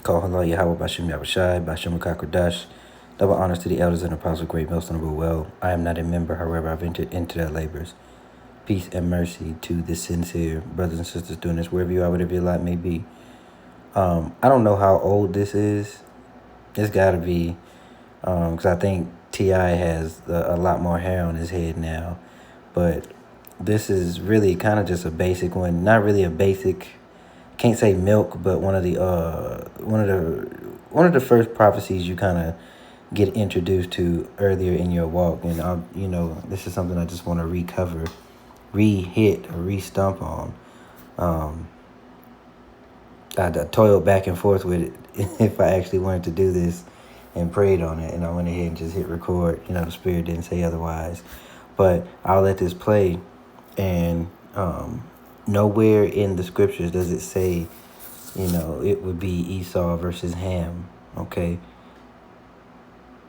Call Halal Yahweh Bashim Yahushai, Bashim Kakodash. Double honors to the elders and apostles of Great Millstone of Well. I am not a member, however, I've entered into their labors. Peace and mercy to the sincere brothers and sisters doing this, wherever you are, whatever your lot may be. I don't know how old this is. It's got to be, because I think T.I. has a lot more hair on his head now. But this is really kind of just a basic one. Not really a basic, can't say milk, but one of the first prophecies you kind of get introduced to earlier in your walk. And this is something I just want to re-hit or re-stump on. I toiled back and forth with it if I actually wanted to do this and prayed on it, and I went ahead and just hit record. The Spirit didn't say otherwise. But I'll let this play, and nowhere in the scriptures does it say, it would be Esau versus Ham, okay?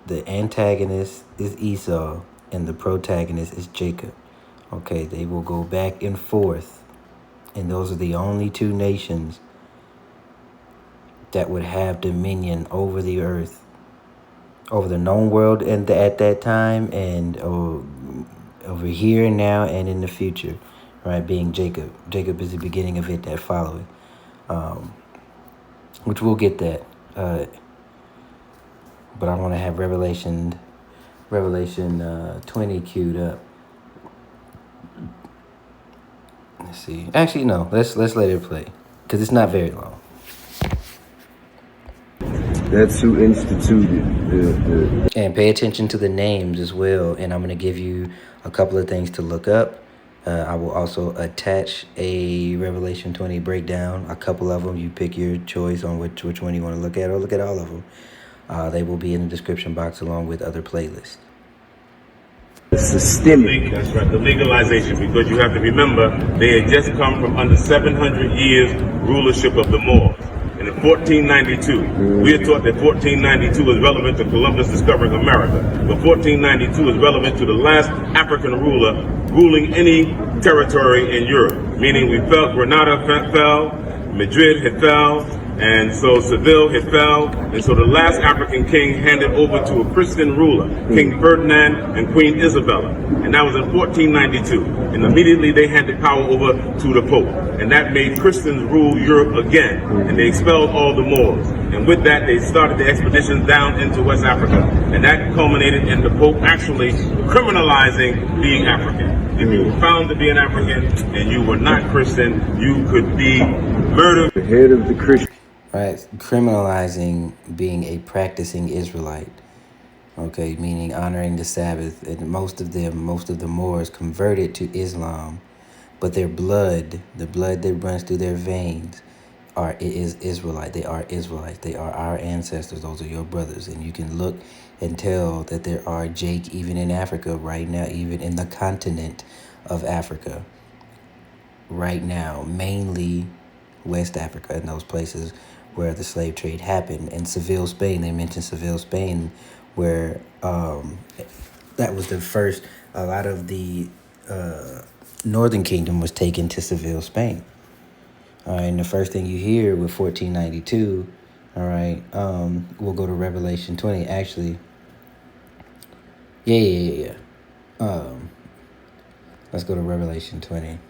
The antagonist is Esau, and the protagonist is Jacob, okay? They will go back and forth, and those are the only two nations that would have dominion over the earth, over the known world and at that time, and over here and now and in the future, right? Being Jacob. Jacob is the beginning of it that followeth, which we'll get that. But I want to have Revelation 20 queued up. Let's see. Actually, no. Let's let it play, because it's not very long. That's who instituted the... And pay attention to the names as well. And I'm going to give you a couple of things to look up. I will also attach a Revelation 20 breakdown, a couple of them. You pick your choice on which one you want to look at, or look at all of them. They will be in the description box along with other playlists. Systemic. That's right, the legalization, because you have to remember, they had just come from under 700 years rulership of the Moors. And in 1492, we are taught that 1492 is relevant to Columbus discovering America. But 1492 is relevant to the last African ruler ruling any territory in Europe. Meaning Granada fell, Madrid had fell, and so Seville had fell, and so the last African king handed over to a Christian ruler, King Ferdinand and Queen Isabella, and that was in 1492. And immediately they handed power over to the Pope, and that made Christians rule Europe again, and they expelled all the Moors. And with that, they started the expeditions down into West Africa, and that culminated in the Pope actually criminalizing being African. If you were found to be an African and you were not Christian, you could be murdered. The head of the Christian. Right, criminalizing being a practicing Israelite, okay, meaning honoring the Sabbath. And most of the Moors converted to Islam, but their blood, the blood that runs through their veins, is Israelite. They are Israelites. They are our ancestors. Those are your brothers, and you can look and tell that there are Jake even in Africa right now, even in the continent of Africa right now, mainly West Africa and those places where the slave trade happened. In Seville, Spain, they mentioned Seville, Spain, where that was the first, a lot of the Northern Kingdom was taken to Seville, Spain. All right, and the first thing you hear with 1492, all right, we'll go to Revelation 20, actually. Yeah. Let's go to Revelation 20.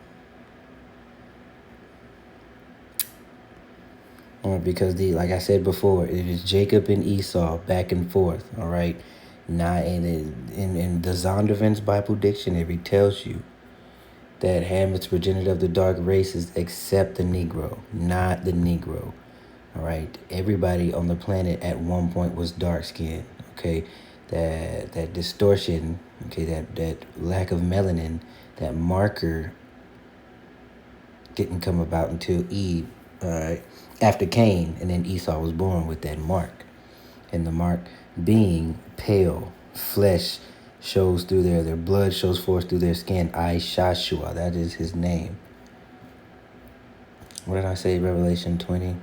Because like I said before, it is Jacob and Esau back and forth, all right? Now, in the Zondervan's Bible Dictionary tells you that Ham is progenitor of the dark races except the Negro, not the Negro, all right? Everybody on the planet at one point was dark-skinned, okay? That distortion, okay, that lack of melanin, that marker didn't come about until Eve, all right? After Cain, and then Esau was born with that mark. And the mark being pale, flesh shows through their blood shows forth through their skin. Shashua, that is his name. What did I say, Revelation 20?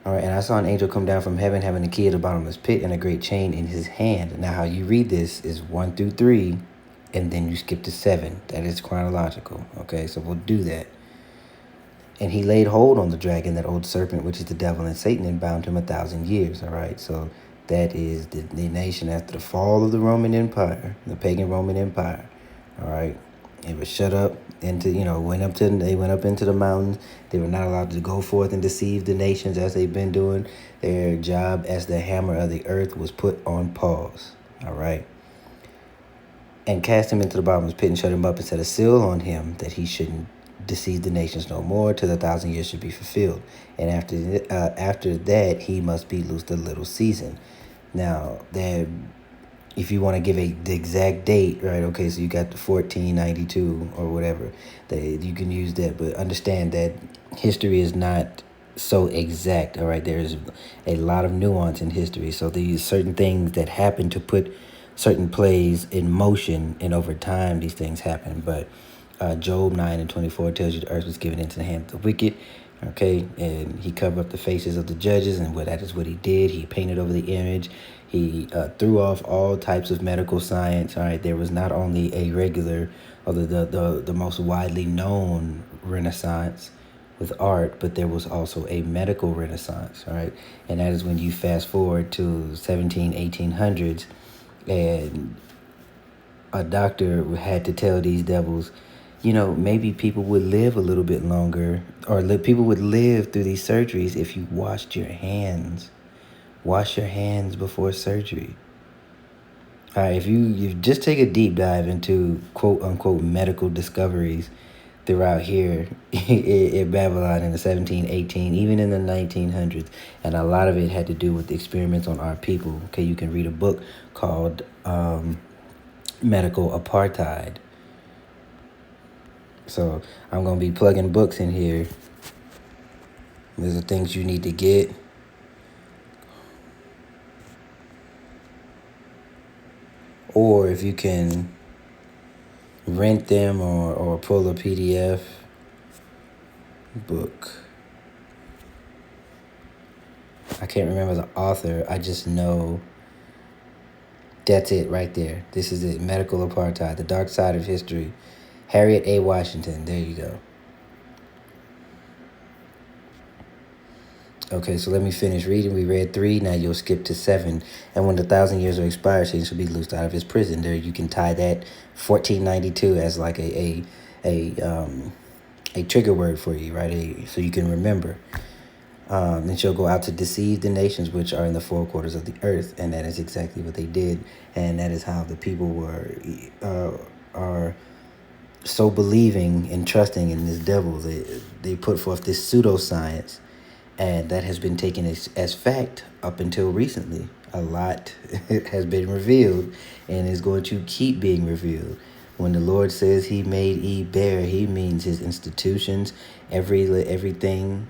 All right, and I saw an angel come down from heaven having a key of the bottomless pit and a great chain in his hand. Now, how you read this is 1 through 3, and then you skip to 7. That is chronological, okay? So we'll do that. And he laid hold on the dragon, that old serpent, which is the devil and Satan, and bound him 1,000 years. All right. So that is the nation after the fall of the Roman Empire, the pagan Roman Empire. All right. It was shut up into, they went up into the mountains. They were not allowed to go forth and deceive the nations as they've been doing. Their job as the hammer of the earth was put on pause. All right. And cast him into the bottomless pit and shut him up and set a seal on him that he shouldn't deceive the nations no more till the 1,000 years should be fulfilled. And after that, he must be loosed a little season. Now, if you want to give the exact date, right? Okay, so you got the 1492 or whatever. You can use that, but understand that history is not so exact. All right, there's a lot of nuance in history. So these certain things that happen to put certain plays in motion, and over time these things happen. But Job 9:24 tells you the earth was given into the hand of the wicked. Okay, and he covered up the faces of the judges, and that is what he did. He painted over the image. He threw off all types of medical science. All right, there was not only a regular, or the most widely known Renaissance with art, but there was also a medical Renaissance. All right, and that is when you fast forward to 1800s, and a doctor had to tell these devils, maybe people would live a little bit longer, or people would live through these surgeries if you washed your hands. Wash your hands before surgery. All right, if you just take a deep dive into quote unquote medical discoveries throughout here in Babylon in the 1718, even in the 1900s, and a lot of it had to do with the experiments on our people. Okay, you can read a book called Medical Apartheid. So I'm going to be plugging books in here. These are things you need to get. Or if you can rent them or pull a PDF book. I can't remember the author. I just know that's it right there. This is it. Medical Apartheid, The Dark Side of History. Harriet A. Washington. There you go. Okay, so let me finish reading. We read 3. Now you'll skip to 7. And when the 1,000 years are expired, Satan shall be loosed out of his prison. There you can tie that 1492 as like a trigger word for you, right? So you can remember. And shall go out to deceive the nations which are in the four quarters of the earth. And that is exactly what they did. And that is how the people are so believing and trusting in this devil. They put forth this pseudoscience. And that has been taken as fact up until recently. A lot has been revealed and is going to keep being revealed. When the Lord says he made Eve bare, he means his institutions, everything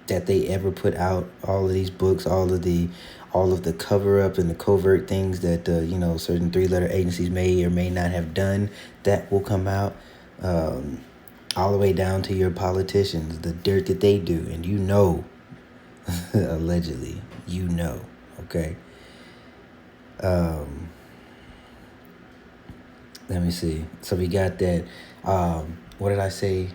that they ever put out, all of these books, all of the cover up and the covert things that certain 3-letter agencies may or may not have done, that will come out. All the way down to your politicians, the dirt that they do, and allegedly, okay? Let me see. So we got that. What did I say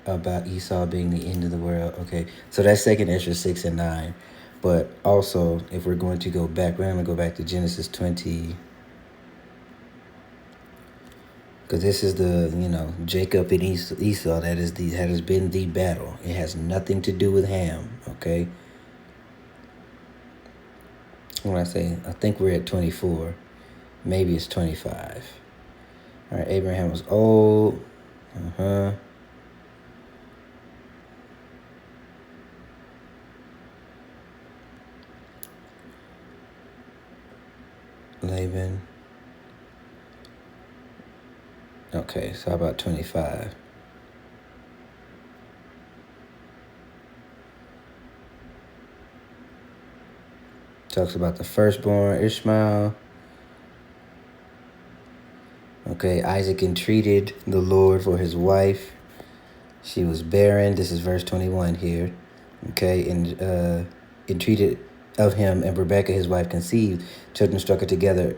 about Esau being the end of the world? Okay, so that's 2nd Ezra 6 and 9. But also, if we're going to go back, we're going to go back to Genesis 20. Because this is the, Jacob and Esau, that has been the battle. It has nothing to do with Ham, okay? When I say, I think we're at 24. Maybe it's 25. All right, Abraham was old. Laban. Okay, so how about 25? Talks about the firstborn, Ishmael. Okay, Isaac entreated the Lord for his wife. She was barren. This is verse 21 here. Okay, and entreated of him, and Rebekah, his wife, conceived. Children struck her together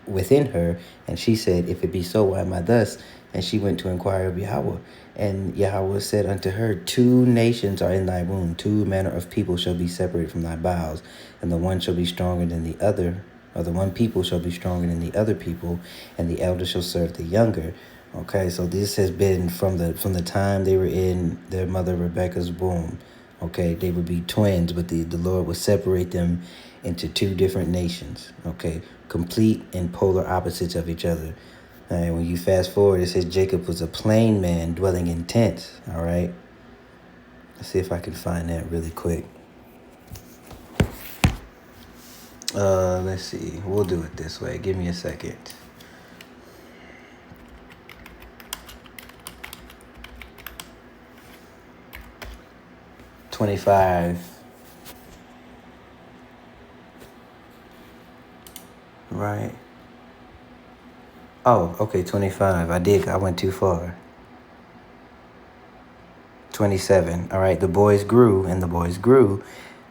within her, and she said, if it be so, why am I thus? And she went to inquire of Yahweh. And Yahweh said unto her, 2 nations are in thy womb, 2 manner of people shall be separated from thy bowels, and the one shall be stronger than the other, or the one people shall be stronger than the other people, and the elder shall serve the younger. Okay, so this has been from the time they were in their mother Rebecca's womb. Okay, they would be twins, but the Lord would separate them into 2 different nations. Okay, complete and polar opposites of each other. And when you fast forward, it says Jacob was a plain man dwelling in tents. All right. Let's see if I can find that really quick. Let's see. We'll do it this way. Give me a second. $25. Right. Oh, okay, 25. I went too far. 27. All right, the boys grew, and the boys grew.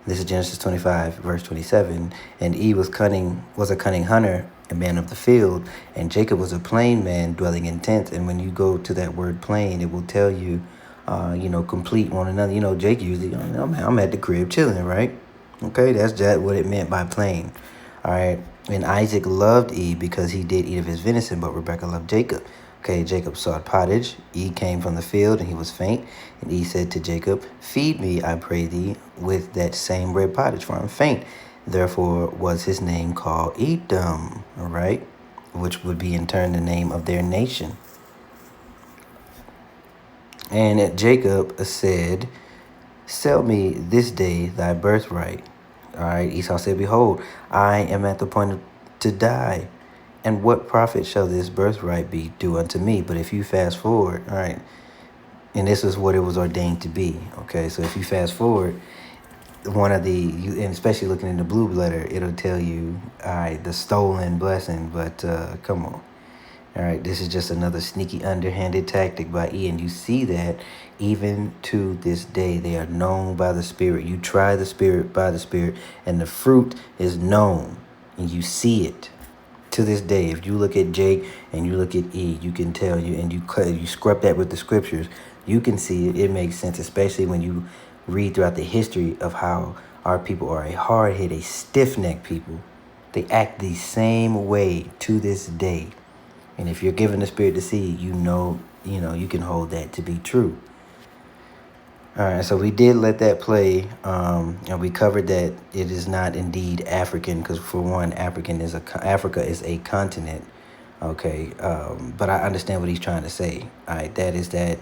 This is Genesis 25, verse 27. And E was a cunning hunter, a man of the field, and Jacob was a plain man dwelling in tents. And when you go to that word plain, it will tell you, complete one another. Jake usually, I'm at the crib chilling, right? Okay, that's what it meant by plain. All right. And Isaac loved Eve because he did eat of his venison, but Rebekah loved Jacob. Okay, Jacob sought pottage. Eve came from the field, and he was faint. And Eve said to Jacob, feed me, I pray thee, with that same red pottage, for I'm faint. Therefore was his name called Edom, all right, which would be in turn the name of their nation. And Jacob said, sell me this day thy birthright. All right, Esau said, behold, I am at the point to die, and what profit shall this birthright be due unto me? But if you fast forward, all right, and this is what it was ordained to be, okay? So if you fast forward, and especially looking in the blue letter, it'll tell you, all right, the stolen blessing, but come on. All right, this is just another sneaky, underhanded tactic by E, and you see that even to this day, they are known by the Spirit. You try the Spirit by the Spirit, and the fruit is known, and you see it to this day. If you look at Jake and you look at E, you can tell and you scrub that with the scriptures, you can see it. It makes sense, especially when you read throughout the history of how our people are a hard-headed, a stiff-necked people. They act the same way to this day. And if you're given the Spirit to see, you can hold that to be true. All right, so we did let that play, and we covered that it is not indeed African, because for one, Africa is a continent. Okay, but I understand what he's trying to say. All right, that is that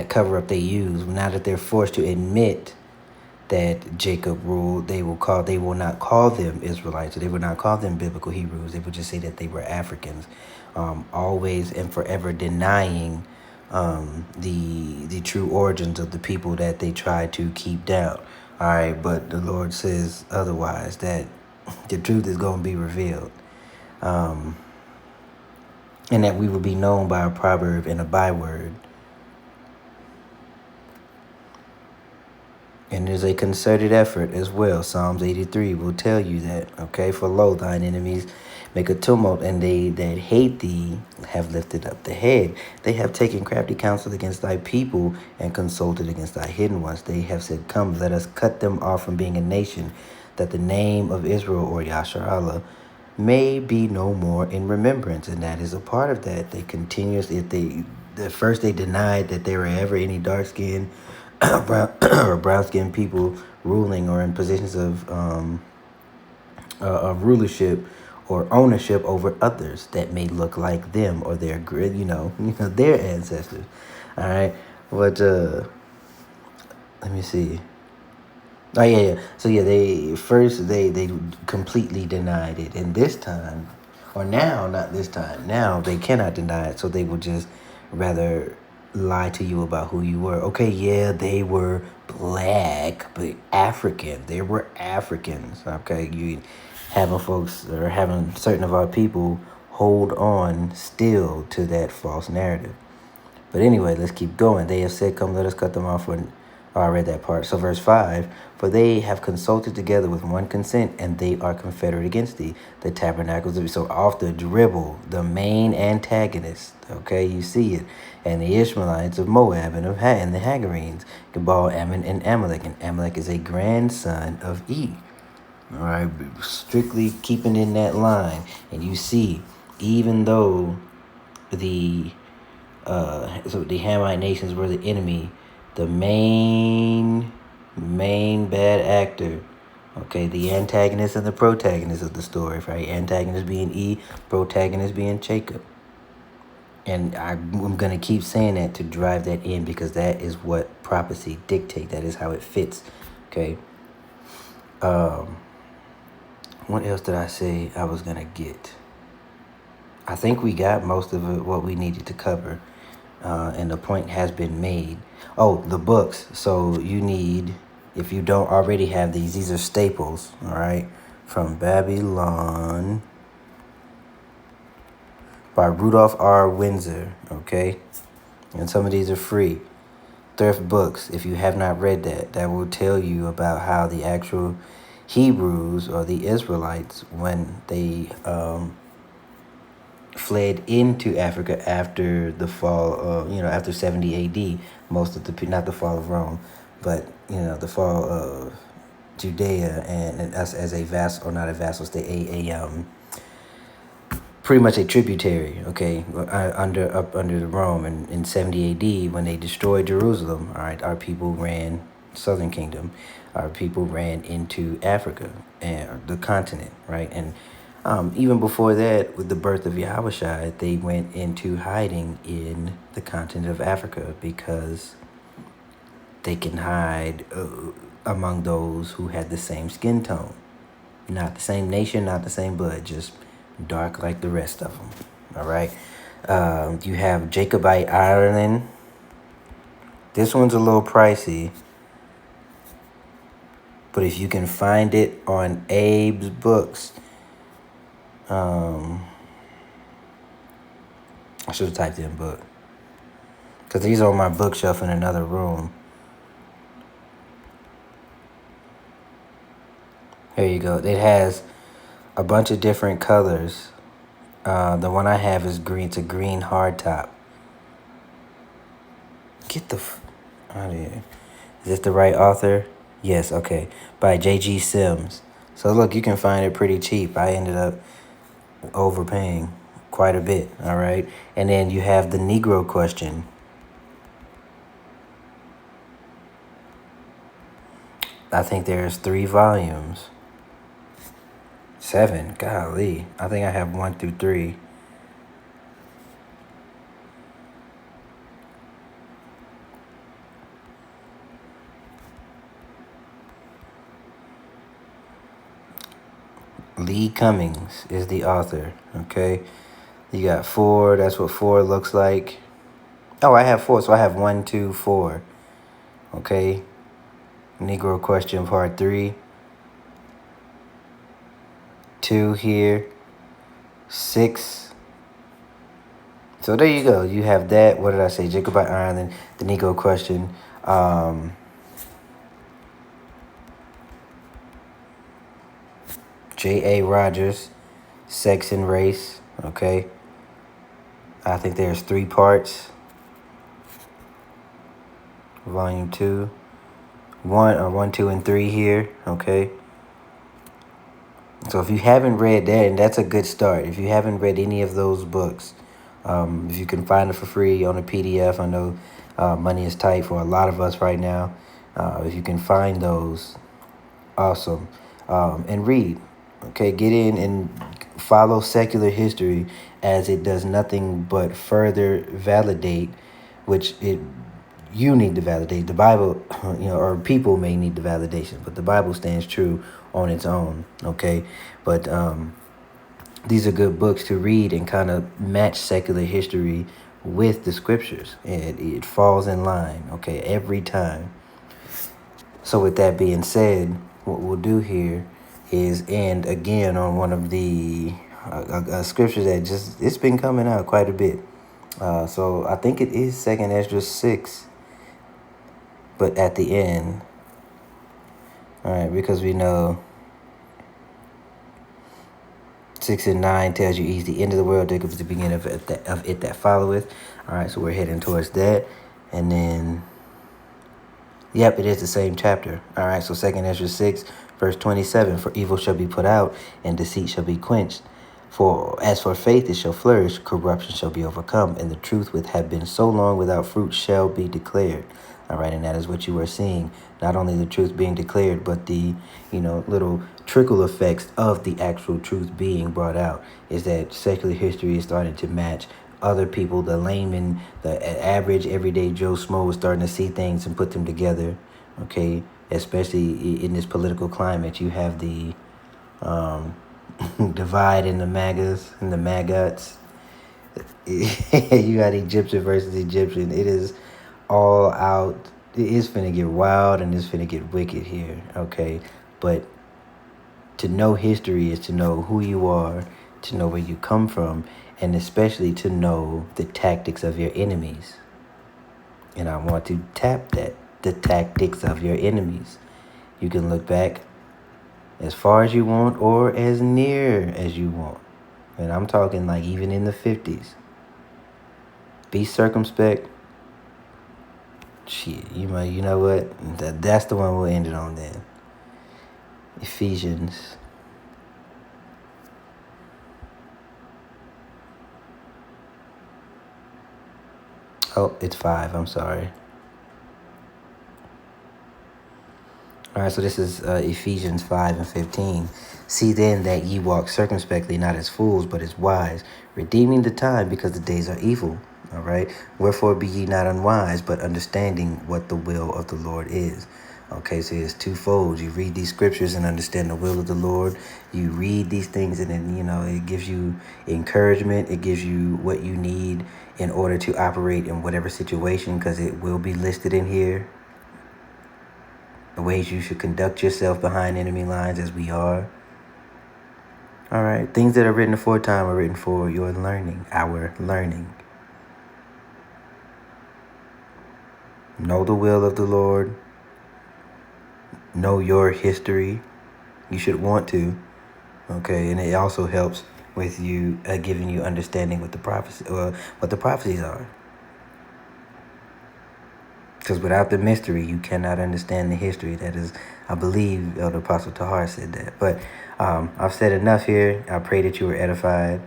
cover up they use. Now that they're forced to admit that Jacob ruled, they will not call them Israelites, or they will not call them biblical Hebrews. They would just say that they were Africans, always and forever denying the true origins of the people that they try to keep down. All right, but the Lord says otherwise, that the truth is going to be revealed, and that we will be known by a proverb and a byword. And there's a concerted effort as well. Psalms 83 will tell you that, okay? For lo, thine enemies make a tumult, and they that hate thee have lifted up the head. They have taken crafty counsel against thy people, and consulted against thy hidden ones. They have said, come, let us cut them off from being a nation, that the name of Israel, or Yasharallah, may be no more in remembrance. And that is a part of that. They continuously, at first they denied that there were ever any dark-skinned brown-skinned people ruling or in positions of rulership or ownership over others that may look like them or their their ancestors. All right, but let me see. Oh yeah. So yeah, they completely denied it, and this time, or now, not this time. Now they cannot deny it, so they will just rather lie to you about who you were. Okay, yeah, they were black, but African. They were Africans. Okay, you having certain of our people hold on still to that false narrative. But anyway, let's keep going. They have said, come, let us cut them off Oh, I read that part. So verse 5, for they have consulted together with one consent, and they are confederate against thee. The tabernacles of, so off the dribble, the main antagonist, okay, you see it. And the Ishmaelites of Moab and and the Hagarenes, Gebal, Ammon, and Amalek. And Amalek is a grandson of E. All right, strictly keeping in that line. And you see, even though the Hamite nations were the enemy, the main bad actor, okay, the antagonist and the protagonist of the story, right? Antagonist being E, protagonist being Jacob. And I'm going to keep saying that to drive that in, because that is what prophecy dictate. That is how it fits, okay? What else did I say I was going to get? I think we got most of it, what we needed to cover. And the point has been made. Oh, the books. So you need, if you don't already have these are staples, all right? From Babylon by Rudolph R. Windsor, okay? And some of these are free. Thrift Books, if you have not read that, that will tell you about how the actual Hebrews or the Israelites, when they fled into Africa after the fall, after 70 AD, most of the, not the fall of Rome, but, the fall of Judea and us as a vassal, or not a vassal state, pretty much a tributary, okay, up under the Rome. And in 70 AD, when they destroyed Jerusalem, all right, our people ran, Southern Kingdom, our people ran into Africa and the continent, right? And even before that, with the birth of Yahushua, they went into hiding in the continent of Africa, because they can hide among those who had the same skin tone. Not the same nation, not the same blood, just dark like the rest of them. All right. You have Jacobite Ireland. This one's a little pricey, but if you can find it on Abe's books, I should have typed in book, because these are on my bookshelf in another room. Here you go. It has a bunch of different colors. The one I have is green. It's a green hardtop. Get the out of here. Is this the right author? Yes, okay. By J.G. Sims. So look, you can find it pretty cheap. I ended up overpaying quite a bit, all right? And then you have the Negro Question. I think there's 3 volumes. 7, golly. I think I have 1 through 3. Lee Cummings is the author, okay? You got 4, that's what 4 looks like. Oh, I have 4, so I have 1, 2, 4. Okay? Negro Question Part 3. 2 here. 6. So there you go. You have that. What did I say? Jacobite Ireland, the Negro Question. J.A. Rogers, Sex and Race. Okay. I think there's 3 parts. Volume 2. 1, 2, and 3 here. Okay. So if you haven't read that, and that's a good start. If you haven't read any of those books, if you can find it for free on a PDF, I know money is tight for a lot of us right now. If you can find those, awesome. And read. Okay, get in and follow secular history, as it does nothing but further validate, which you need to validate. The Bible, or people may need the validation, but the Bible stands true on its own, okay? But these are good books to read and kind of match secular history with the scriptures. And it falls in line, okay, every time. So with that being said, what we'll do here is end again on one of the scriptures that it's been coming out quite a bit. So I think it is 2nd Esdras 6. but at the end, all right, because we know 6 and 9 tells you he's the end of the world, Jacob is the beginning of it that followeth. All right, so we're heading towards that. And then, yep, it is the same chapter. All right, so 2nd Ezra 6, verse 27, for evil shall be put out, and deceit shall be quenched. For as for faith, it shall flourish, corruption shall be overcome, and the truth which have been so long without fruit shall be declared. All right, and that is what you are seeing. Not only the truth being declared, but the, little trickle effects of the actual truth being brought out is that secular history is starting to match other people. The layman, the average everyday Joe Schmo is starting to see things and put them together. Okay, especially in this political climate, you have the divide in the MAGAs and the MAGUts. You got Egyptian versus Egyptian. It is all out. It is finna get wild and it's finna get wicked here. Okay, but to know history is to know who you are, to know where you come from, and especially to know the tactics of your enemies. And I want to tap that, the tactics of your enemies. You can look back as far as you want or as near as you want. And I'm talking like even in the 50s. Be circumspect. Shit, you know what? That's the one we'll end it on then. Ephesians. Oh, it's 5. I'm sorry. All right, so this is Ephesians 5 and 15. See then that ye walk circumspectly, not as fools, but as wise, redeeming the time, because the days are evil. All right. Wherefore be ye not unwise, but understanding what the will of the Lord is. Okay, so it's twofold. You read these scriptures and understand the will of the Lord. You read these things and then, it gives you encouragement. It gives you what you need in order to operate in whatever situation, because it will be listed in here. The ways you should conduct yourself behind enemy lines, as we are. All right. Things that are written aforetime are written for your learning, our learning. Know the will of the Lord. Know your history. You should want to. Okay, and it also helps with you giving you understanding what the prophecies are. Because without the mystery, you cannot understand the history. That is, I believe, Elder Apostle Tahar said that. But I've said enough here. I pray that you were edified.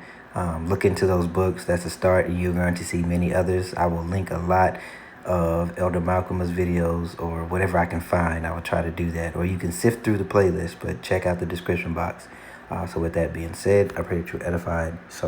Look into those books. That's a start, and you're going to see many others. I will link a lot of Elder Malcolm's videos or whatever I can find. I will try to do that. Or you can sift through the playlist, but check out the description box. So with that being said, I pray that you're edified. So